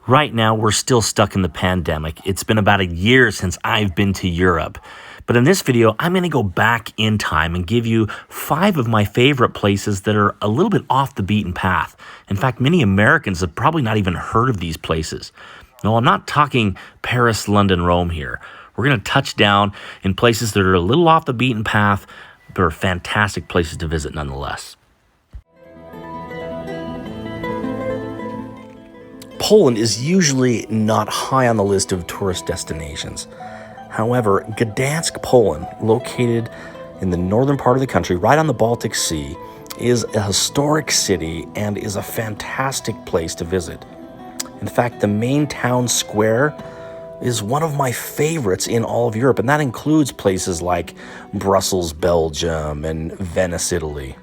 Right now, we're still stuck in the pandemic. It's been about a year since I've been to Europe. But in this video, I'm going to go back in time and give you 5 of my favorite places that are a little bit off the beaten path. In fact, many Americans have probably not even heard of these places. No, I'm not talking Paris, London, Rome here. We're going to touch down in places that are a little off the beaten path, but are fantastic places to visit nonetheless. Poland is usually not high on the list of tourist destinations. However, Gdansk, Poland, located in the northern part of the country, right on the Baltic Sea, is a historic city and is a fantastic place to visit. In fact, the main town square is one of my favorites in all of Europe, and that includes places like Brussels, Belgium, and Venice, Italy.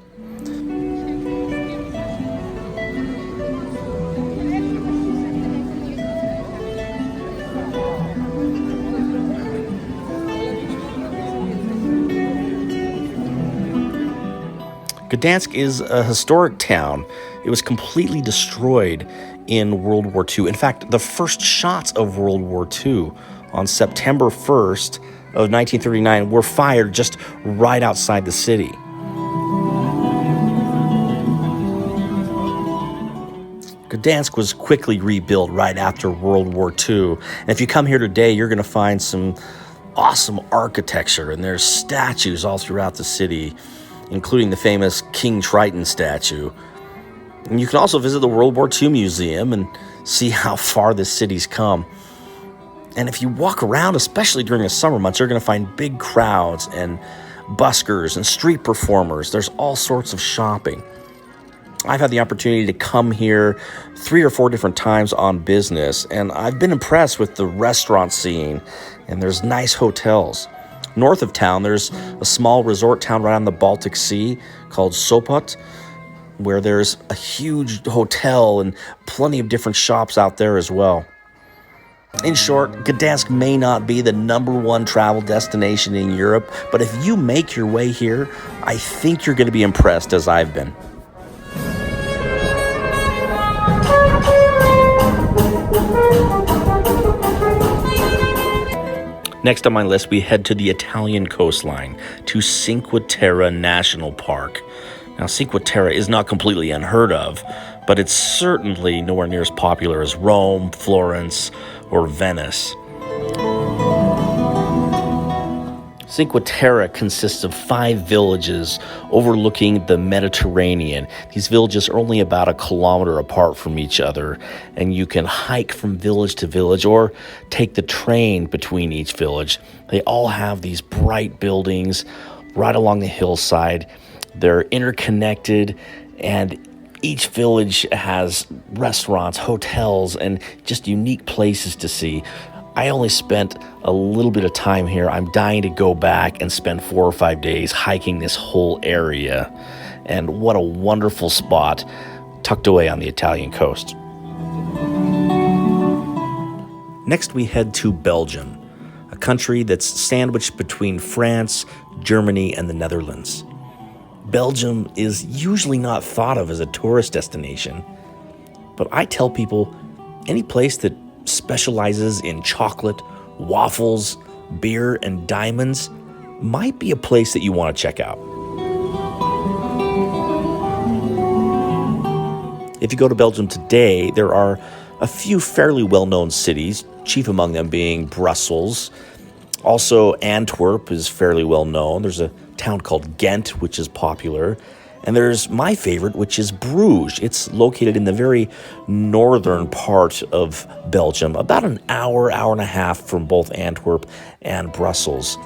Gdansk is a historic town. It was completely destroyed in World War II. In fact, the first shots of World War II on September 1st of 1939 were fired just right outside the city. Gdansk was quickly rebuilt right after World War II. And if you come here today, you're going to find some awesome architecture, and there's statues all throughout the city, including the famous King Triton statue. And you can also visit the World War II Museum and see how far this city's come. And if you walk around, especially during the summer months, you're going to find big crowds and buskers and street performers. There's all sorts of shopping. I've had the opportunity to come here 3 or 4 different times on business, and I've been impressed with the restaurant scene, and there's nice hotels. North of town, there's a small resort town right on the Baltic Sea called Sopot, where there's a huge hotel and plenty of different shops out there as well. In short, Gdansk may not be the #1 travel destination in Europe, but if you make your way here, I think you're going to be impressed as I've been. Next on my list, we head to the Italian coastline, to Cinque Terre National Park. Now, Cinque Terre is not completely unheard of, but it's certainly nowhere near as popular as Rome, Florence, or Venice. Cinque Terre consists of 5 villages overlooking the Mediterranean. These villages are only about 1 kilometer apart from each other, and you can hike from village to village or take the train between each village. They all have these bright buildings right along the hillside. They're interconnected, and each village has restaurants, hotels, and just unique places to see. I only spent a little bit of time here. I'm dying to go back and spend 4 or 5 days hiking this whole area. And what a wonderful spot tucked away on the Italian coast. Next, we head to Belgium, a country that's sandwiched between France, Germany, and the Netherlands. Belgium is usually not thought of as a tourist destination, but I tell people any place that specializes in chocolate, waffles, beer, and diamonds might be a place that you want to check out. If you go to Belgium today, there are a few fairly well-known cities, chief among them being Brussels. Also, Antwerp is fairly well known. There's a town called Ghent, which is popular. And there's my favorite, which is Bruges. It's located in the very northern part of Belgium, about an hour, hour and a half from both Antwerp and Brussels.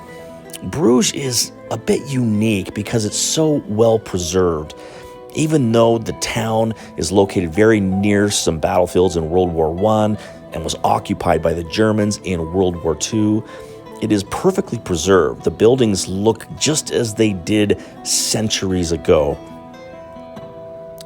Bruges is a bit unique because it's so well preserved. Even though the town is located very near some battlefields in World War I and was occupied by the Germans in World War II, it is perfectly preserved. The buildings look just as they did centuries ago.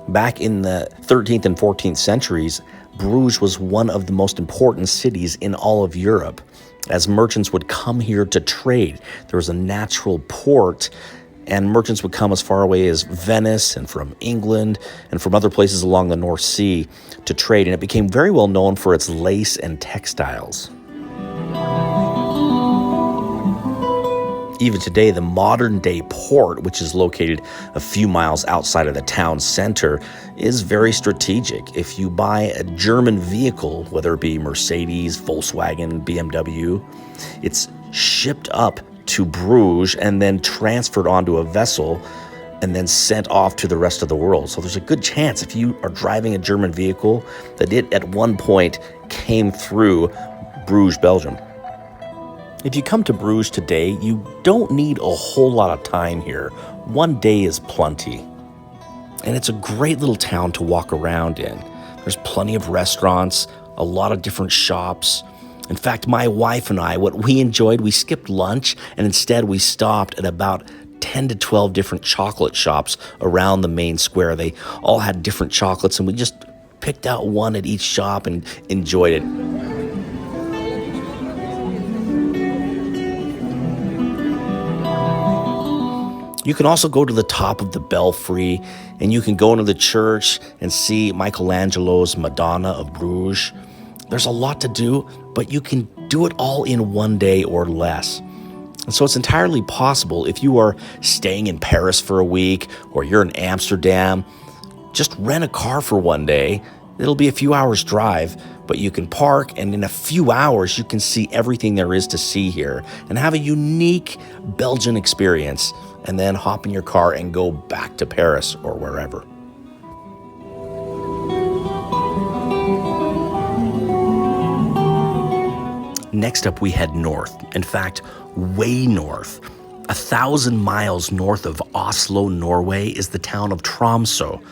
Back in the 13th and 14th centuries, Bruges was one of the most important cities in all of Europe, as merchants would come here to trade. There was a natural port And merchants would come as far away as Venice and from England and from other places along the North Sea to trade. And it became very well known for its lace and textiles. Even today, the modern-day port, which is located a few miles outside of the town center, is very strategic. If you buy a German vehicle, whether it be Mercedes, Volkswagen, BMW, it's shipped up to Bruges and then transferred onto a vessel and then sent off to the rest of the world. So there's a good chance if you are driving a German vehicle that it at one point came through Bruges, Belgium. If you come to Bruges today, you don't need a whole lot of time here. One day is plenty. And it's a great little town to walk around in. There's plenty of restaurants, a lot of different shops. In fact, my wife and I, what we enjoyed, we skipped lunch and instead we stopped at about 10 to 12 different chocolate shops around the main square. They all had different chocolates and we just picked out one at each shop and enjoyed it. You can also go to the top of the belfry and you can go into the church and see Michelangelo's Madonna of Bruges. There's a lot to do, but you can do it all in one day or less. And so it's entirely possible if you are staying in Paris for a week or you're in Amsterdam, just rent a car for one day. It'll be a few hours drive, but you can park and in a few hours you can see everything there is to see here and have a unique Belgian experience and then hop in your car and go back to Paris or wherever. Next up, we head north. In fact, way north. 1,000 miles north of Oslo, Norway, is the town of Tromsø,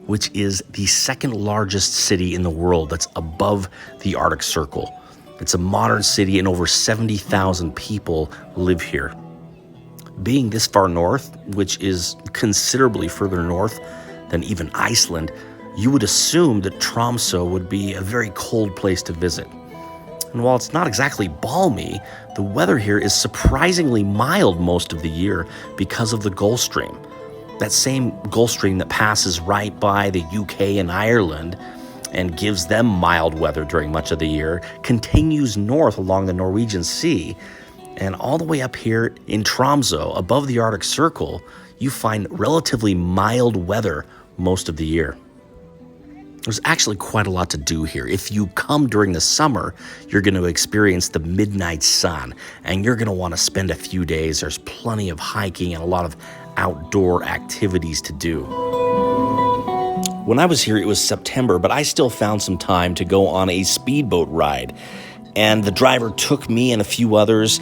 which is the second largest city in the world that's above the Arctic Circle. It's a modern city and over 70,000 people live here. Being this far north, which is considerably further north than even Iceland, you would assume that Tromsø would be a very cold place to visit. And while it's not exactly balmy, the weather here is surprisingly mild most of the year because of the Gulf Stream. That same Gulf Stream that passes right by the UK and Ireland and gives them mild weather during much of the year continues north along the Norwegian Sea. And all the way up here in Tromsø, above the Arctic Circle, you find relatively mild weather most of the year. There's actually quite a lot to do here. If you come during the summer, you're going to experience the midnight sun, and you're going to want to spend a few days. There's plenty of hiking and a lot of outdoor activities to do. When I was here, it was September, but I still found some time to go on a speedboat ride. And the driver took me and a few others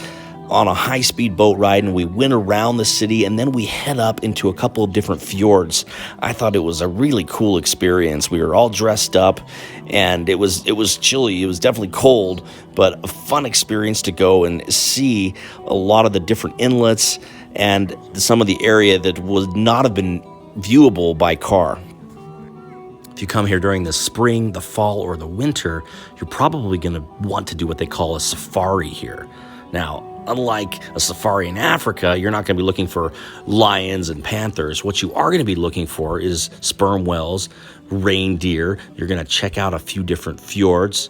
on a high-speed boat ride, and we went around the city, and then we head up into a couple of different fjords. I thought it was a really cool experience. We were all dressed up, and it was chilly. It was definitely cold, but a fun experience to go and see a lot of the different inlets and some of the area that would not have been viewable by car. If you come here during the spring, the fall, or the winter, you're probably going to want to do what they call a safari here. Now, unlike a safari in Africa, you're not going to be looking for lions and panthers. What you are going to be looking for is sperm whales, reindeer. You're going to check out a few different fjords.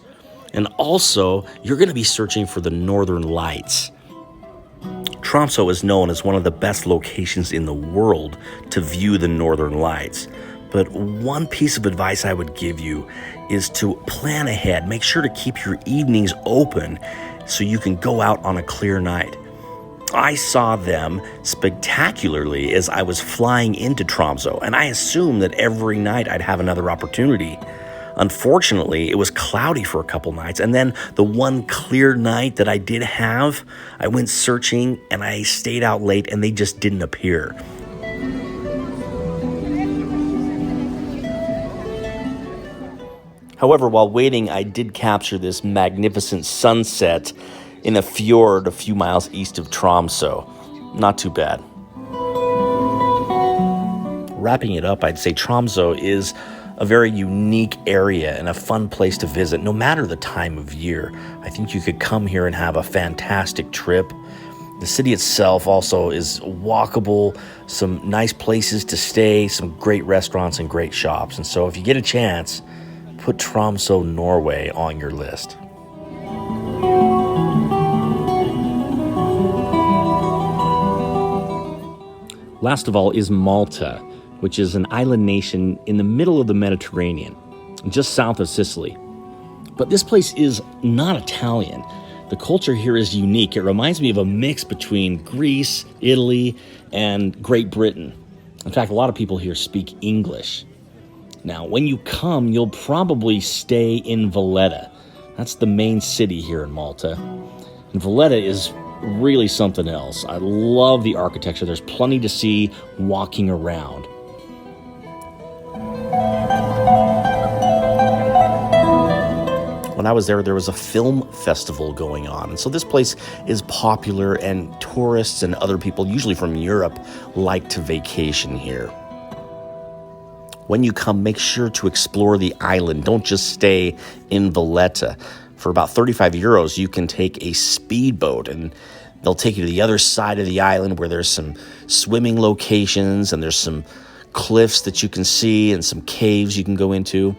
And also, you're going to be searching for the northern lights. Tromsø is known as one of the best locations in the world to view the northern lights. But one piece of advice I would give you is to plan ahead. Make sure to keep your evenings open so you can go out on a clear night. I saw them spectacularly as I was flying into Tromsø, and I assumed that every night I'd have another opportunity. Unfortunately, it was cloudy for a couple nights, and then the one clear night that I did have, I went searching and I stayed out late and they just didn't appear. However, while waiting, I did capture this magnificent sunset in a fjord a few miles east of Tromsø. Not too bad. Wrapping it up, I'd say Tromsø is a very unique area and a fun place to visit, no matter the time of year. I think you could come here and have a fantastic trip. The city itself also is walkable, some nice places to stay, some great restaurants and great shops. And so if you get a chance, put Tromsø, Norway on your list. Last of all is Malta, which is an island nation in the middle of the Mediterranean, just south of Sicily. But this place is not Italian. The culture here is unique. It reminds me of a mix between Greece, Italy, and Great Britain. In fact, a lot of people here speak English. Now, when you come, you'll probably stay in Valletta. That's the main city here in Malta. And Valletta is really something else. I love the architecture. There's plenty to see walking around. When I was there was a film festival going on. And so this place is popular, and tourists and other people, usually from Europe, like to vacation here. When you come, make sure to explore the island. Don't just stay in Valletta. For about 35 euros, you can take a speedboat, and they'll take you to the other side of the island where there's some swimming locations and there's some cliffs that you can see and some caves you can go into.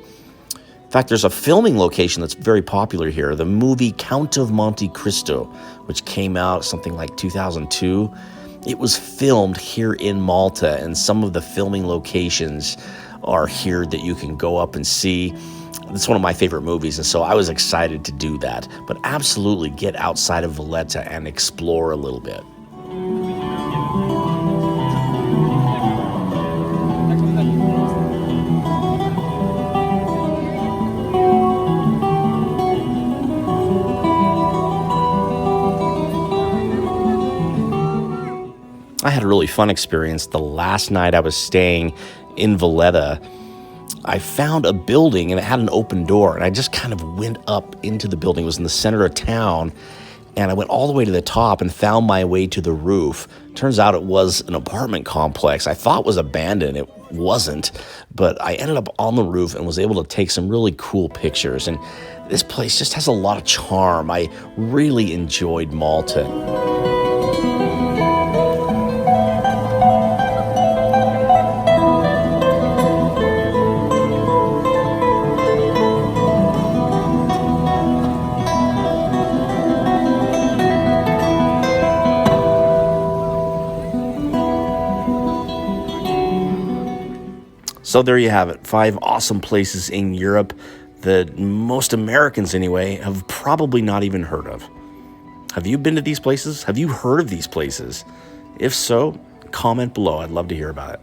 In fact, there's a filming location that's very popular here, the movie Count of Monte Cristo, which came out something like 2002. It was filmed here in Malta, and some of the filming locations are here that you can go up and see. It's one of my favorite movies, and so I was excited to do that. But absolutely get outside of Valletta and explore a little bit. I had a really fun experience the last night I was staying in Valletta. I found a building and it had an open door, and I just kind of went up into the building. It was in the center of town, and I went all the way to the top and found my way to the roof. Turns out it was an apartment complex. I thought it was abandoned. It wasn't, but I ended up on the roof and was able to take some really cool pictures. And this place just has a lot of charm. I really enjoyed Malta. So there you have it, 5 awesome places in Europe that most Americans, anyway, have probably not even heard of. Have you been to these places? Have you heard of these places? If so, comment below. I'd love to hear about it.